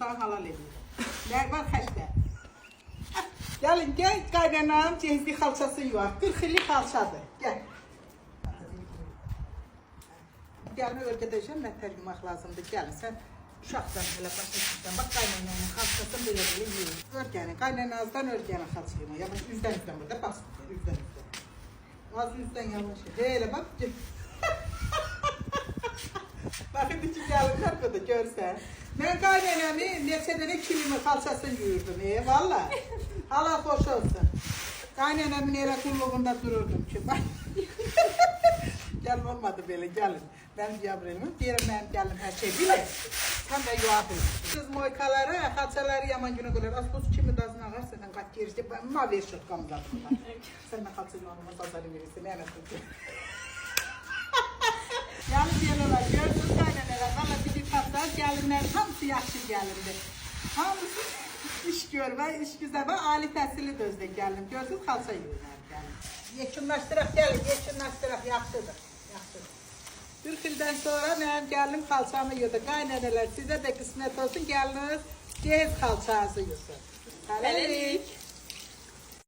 sana halal edir. Lər var xəstə. Gəlin, gəl, qaynanam cehizli xalçası yuvar. 40 illik xalçadır. Gəl. Gəlmə öyrədəcəm, mən tərcümaq lazımdır. Gəlin, sən uşaqdan hələ başa çıxsan. Bax, qaynananın xalçasını belə yuyur. Örgənin, qaynanazdan örgənin xalçayım. Yavaş, üzdən burada, basın, üzdən. Az üzdən yavaş. Elə bax. Bax, indi ki, gəlinlər burada, görsən. Mən qaynanamı neçə dənə kilimi xalçasını yuyurdum, valla. Allah xoş olsun. Qaynanamın elə qulluğunda dururdum ki, bax. Gəlin olmadı belə, gəlin. Mən cavab verməm, deyirəm mənim gəlim hər şey bilir. Sən də yuva bilir. Siz moykaları, xalçaları yaman günə qoylar. Az buz kimi dazın ağarsa, sən qaç gerisi, ma ver şutqamı zaten. Sən də xalça yanıma sazarı verirsin, mənə tutun. Yəni deyirlər, görsün qaynanələr, valla bizim xalçalar gəlinlər, hamısı yaxşı gəlindir. Hamısı iş görmə, iş güzel və ali təhsili də özdə gəlim. Görsün xalça yuyurlar gəlin. Yekunlaşdıraq, gəlin, yekunlaşdıraq, yaxşıdır. 40 ildən sonra mənim gəlim xalçamı yuydu. Qaynanələr, sizə də qismət olsun, gəliniz, cehiz xalçanızı yuysun. Hələlik.